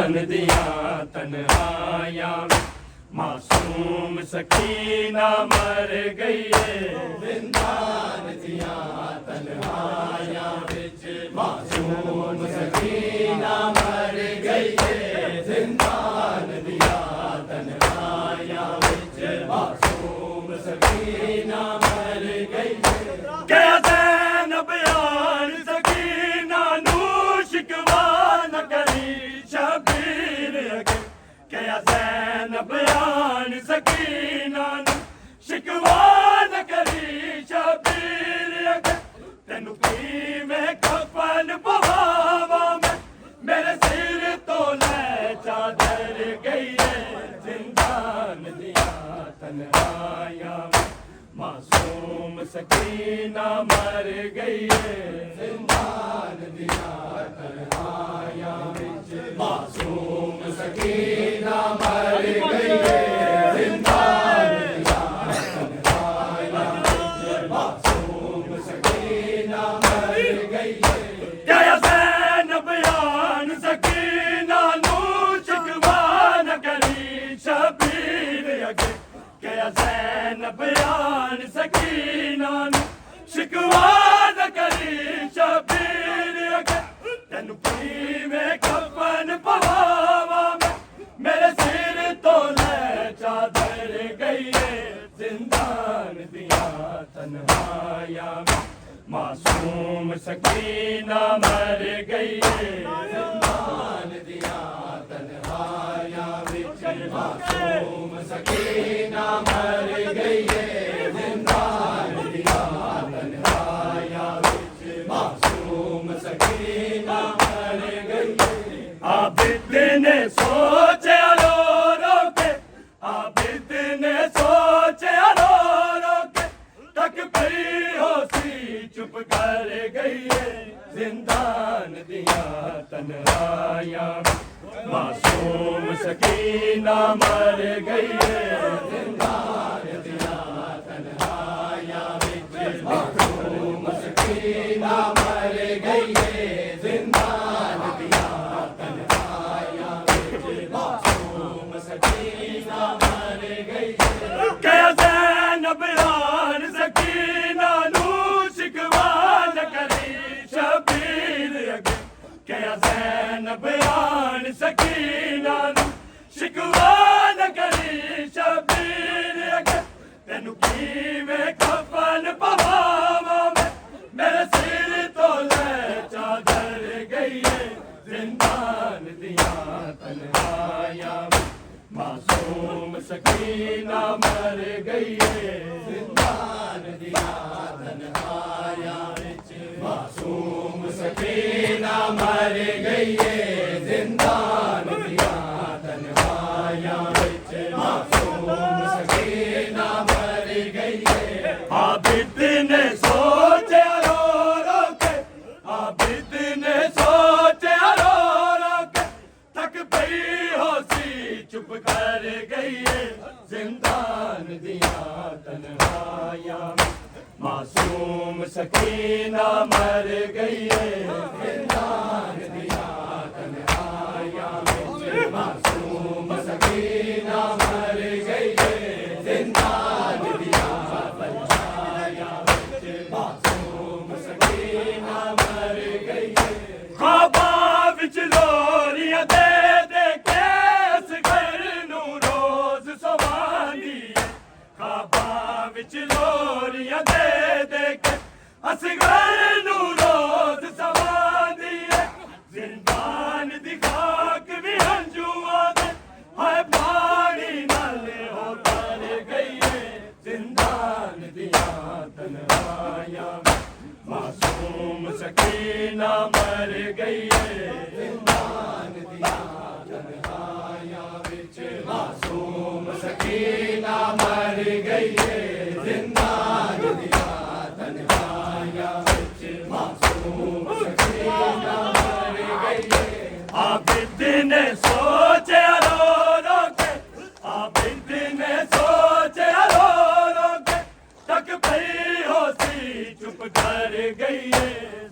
दिया तन्हाइयां मासूम सकीना मर गई है जिंदान दिया तन्हाइयां विच मासूम सकीना मर गई है जिंदान दिया तन्हाइयां विच मासूम सकीना मर गई है कैसे न बयान सकीना नू शिकवा न करी शबीर अगे कैसे न बयान सकीना नू शिकवा न करी शबीर अगे तेनू किवें कफन पवावा मैं मेरे सिर तो ले चादर गई है जिंदान दिया तन्हाइयां मासूम सकीना मर गई है जिंदान दिया तन्हाइयां विच मासूम सकीना मर गई है जिंदान दिया तन्हाइयां विच मासूम सकीना मर गई है क्या ज़ैन बयान सकीना नू शिकवा न करी शबीर अगे क्या ज़ैन बयान सकीना नू शिकवा न करी शबीर अगे तेनू किवें कफन पवावा मैं मेरे सिर तो ले चादर गई है जिंदान दिया तन्हाइयां मासूम सकीना मर गई है जिंदान दिया तन्हाइयां विच मासूम सकीना मर गई है जिंदान दिया तन्हाइयां विच मासूम सकीना मर गई है आबिद ने सोचा रो रो के आबिद ने सोचा रो रो के तक पई होसी चुप कर गई है जिंदान दिया तन्हाइयां मासूम सकीना मर गई है जिंदान दिया तन्हाइयां विच मासूम सकीना मर गई है जिंदान दिया तन्हाइयां विच मासूम सकीना मर गई है क्या ज़ैन बयान सकीना नू शिकवा न करी शबीर अगे क्या ज़ैन बयान सकीना नू शिकवा न करी शबीर अगे तेनू किवें कफन पवावा मैं मेरे सिर तो ले चादर गई है जिंदान दिया तन्हाइयां मासूम सकीना मर गई है जिंदान दिया तन्हाइयां विच मासूम सकीना मर गई है जिंदान दिया तन्हाइयां विच मासूम सकीना मर गई है आबिद ने सोचा रो रो के आबिद ने सोचा रो रो के तक पई होसी चुप कर गई है जिंदान दिया तन्हाइयां मासूम सकीना मर गई है जिंदान दिया तन्हाइयां विच मासूम सकीना मर गई है जिंदान दिया तन्हाइयां विच मासूम सकीना मर गई है ख्वाबा विच लोरियां दे दे के असगर नू रोज सवांदी है ख्वाबा विच लोरियां दे दे के असगर नू रोज सवांदी है जिंदान दी खाक भी हंजुआं दे हाय पानी नाल हो तर गई है जिंदान दिया तन्हाइयां मासूम सकीना मर गई है जिंदान दिया तन्हाइयां विच मासूम सकीना मर गई है जिंदान दिया तन्हाइयां विच मासूम सकीना मर गई है आबिद ने सोचा रो रो के आबिद ने सोचा रो रो के तक पई होसी चुप कर गई है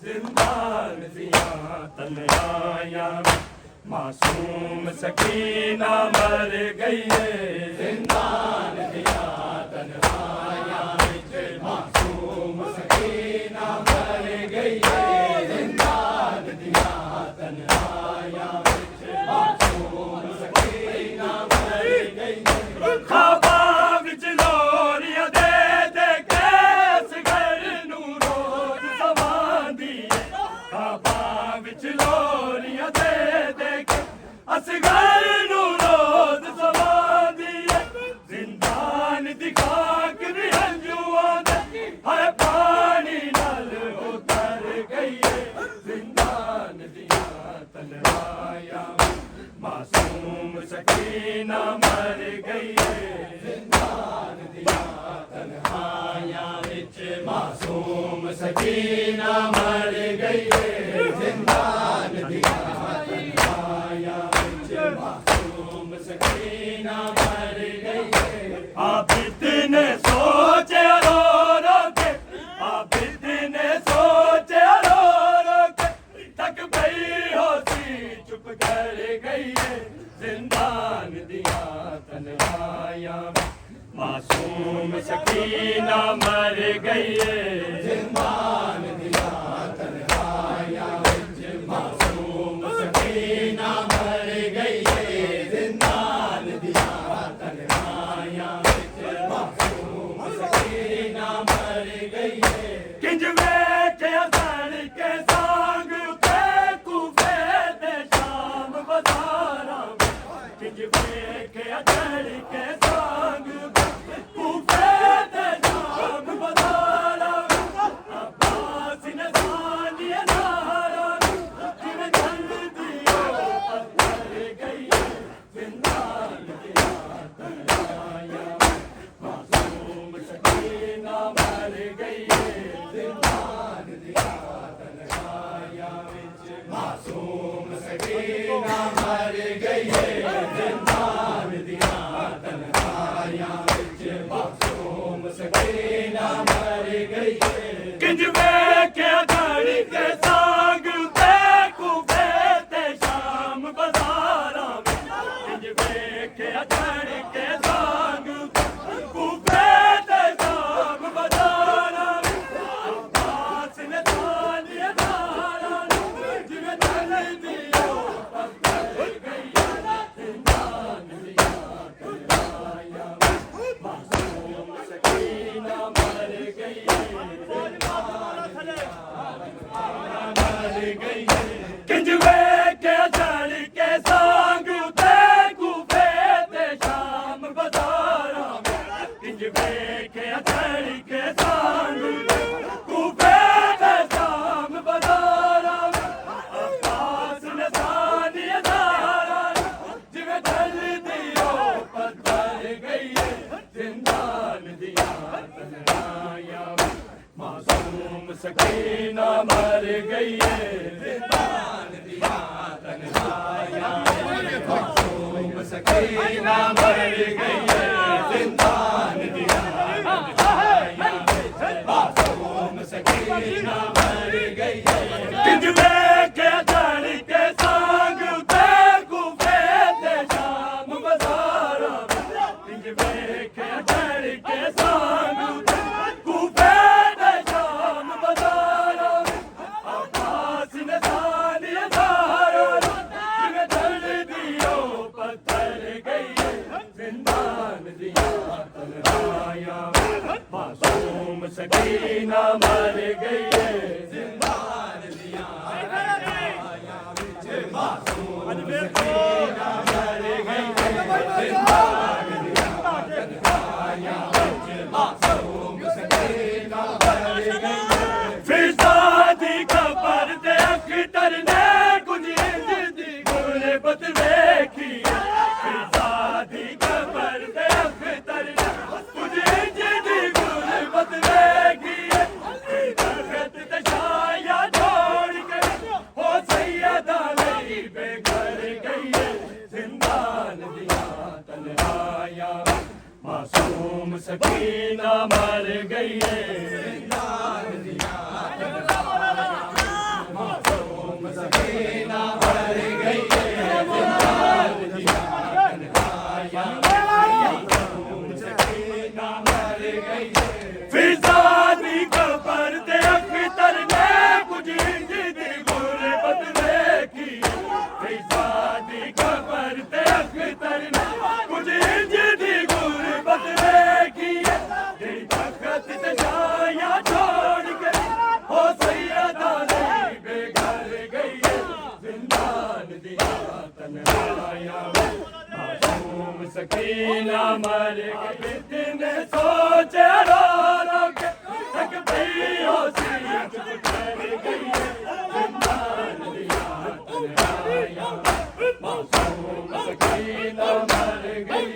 जिंदान दिया तन्हाइयां मासूम सकीना मर गई है जिंदान दिया तन्हाइयां विच मासूम सकीना मर गई है जिंदान दिया तन्हाइयां विच मासूम सकीना मर गई है ख्वाबा विच लोरियां दे दे के इस घर नू रोज सवांदी है ख्वाबा विच लोरियां दे दे के अस घर नू रोज सवांदी है जिंदान दी खाक भी हंजुआं दे हाय पानी नाल उतर गई है जिंदान दिया तन्हाइयां मासूम सकीना मर गई है जिंदान दिया तन्हाइयां विच मासूम सकीना मर गई है जिंदान दिया तन्हाइयां विच मासूम सकीना मर गई है आबिद ने सोचे रो रो के आबिद ने सोचे रो रो के थक गई होती चुप कर गई है जिंदान दिया तन्हाइयां मासूम सकीना मर गई है जिंदान दिया तन्हाइयां विच मासूम सकीना मर गई है जिंदान दिया तन्हाइयां विच मासूम सकीना मर गई है किंज वेख्या सड़ के सांग उते कूफे ते शाम बाजारां किंज वेख्या सड़ के सांग कूफे ते शाम बाजारां अब्बास ने सानिया नारा जिवें जलदी पत्थर गई है जिंदान दिया तन्हाइयां मासूम सकीना मर गई है जिंदान दिया तन्हाइयां विच मासूम सकीना मर गई है जिंदान दिया तन्हाइयां विच मासूम सकीना मर गई है किंज वेख्या घड़ी के सांग उते कूफे ते शाम बाजारां किंज वेख्या घड़ी के सांग कूफे ते शाम बाजारां अब्बास ने सानिया नारा जिवें जलदी पत्थर गई है जिंदान दिया तन्हाइयां मासूम सकीना मर गई है मर गई है किंज वेख्या जल के सांग उते कूफे ते शाम बाजारां किंज वेख्या जल के सांग कूफे ते शाम बाजारां अब्बास ने सानिया नारा जिवें जलदी पत्थर गई है जिंदान दिया तन्हाइयां मासूम सकीना मर गई है जिंदान दिया तन्हाइयां मासूम सकीना मर गई है जिंदान दिया तन्हाइयां मासूम सकीना मर गई है किंज वेख्या जल के सांग उते कूफे ते शाम बाजारां किंज वेख्या जल के सांग उते कूफे ते शाम बाजारां अब्बास ने सानिया नारा जिवें जलदी पत्थर गई है जिंदान दिया तन्हाइयां मासूम सकीना मर गई है जिंदान दिया तन्हाइयां विच मासूम सकीना मर गई है जिंदान दिया तन्हाइयां विच मासूम सकीना मर गई है फिजा दी खबर ते अख्तर ने कुछ इंज दी गुरबत वेखी फिजा दी खबर ते अख्तर ने कुछ इंज दी गुरबत वेखी दरख्त ते छाया छोड़ के हो सैयदा लई बेघर गई है जिंदान दिया तन्हाइयां मासूम सकीना मर गई है जिंदान दिया तन्हाइयां मासूम सकीना मर गई है जिंदान मासूम सकीना मर गई दिन सोचे रो रो के थक पई हो सी चुप कर गई जिंदान दिया तन्हाइयां मासूम सकीना मर गई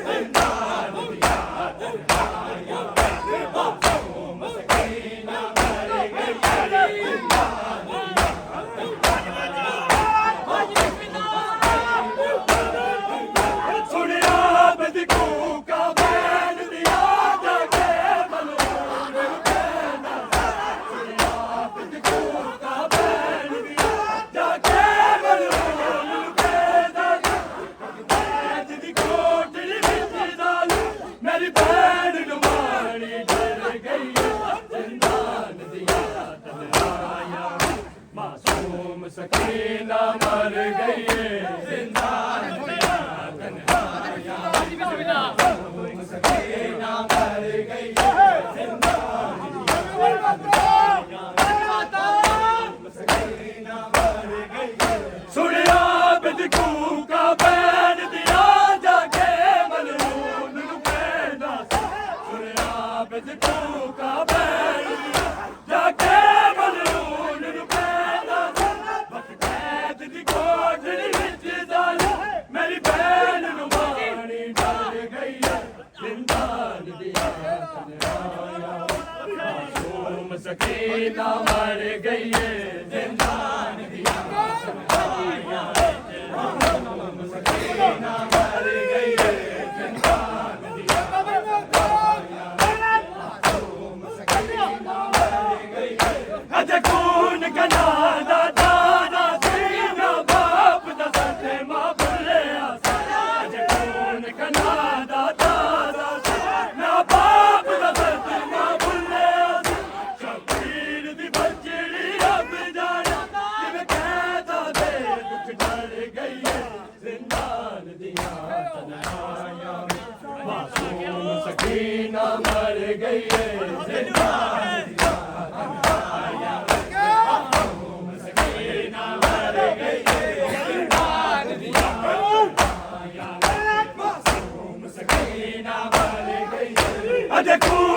जिंदान दिया तन्हाइयां मासूम सकीना मर गई जिंदान सुनिया बदकू का बैन दिया जाके मलून कहना सुनिया बदकू का बैन दिया जाके मलून कहना बैज दी कोठड़ी विच डालू मेरी बैन नुमानी डर गई जिंदान दिया तन्हाइयां मासूम सकीना मर गई जिंदान दिया तन्हाइयां मासूम सकीना मर गई जिंदान दिया तन्हाइयां मासूम सकीना मर गई सुनिया बदकू का बैन दिया जाके मलून कहना सुनिया बदकू का बैन दिया जाके मलून कहना बस कैद दी कोठड़ी विच डालू मेरी बैन नुमानी डर गई जिंदान दिया तन्हाइयां मासूम सकीना मर गई जिंदान दिया तन्हाइयां मासूम सकीना मर गई जिंदान दिया तन्हाइयां मासूम सकीना मर गई अजे खून कनादा दादा सीना बाप दा सते मां भुलिया अजे खून कनादा दादा ना बाप दा सते मां भुलिया शबीर दी बचड़ी रब जाने जिवें कहदा दे दुख डर गई जिंदान दिया तन्हाइयां मासूम सकीना मर गई जिंदान दिया तन्हाइयां मासूम सकीना मर गई जिंदान दिया तन्हाइयां मासूम सकीना मर गई अजे खून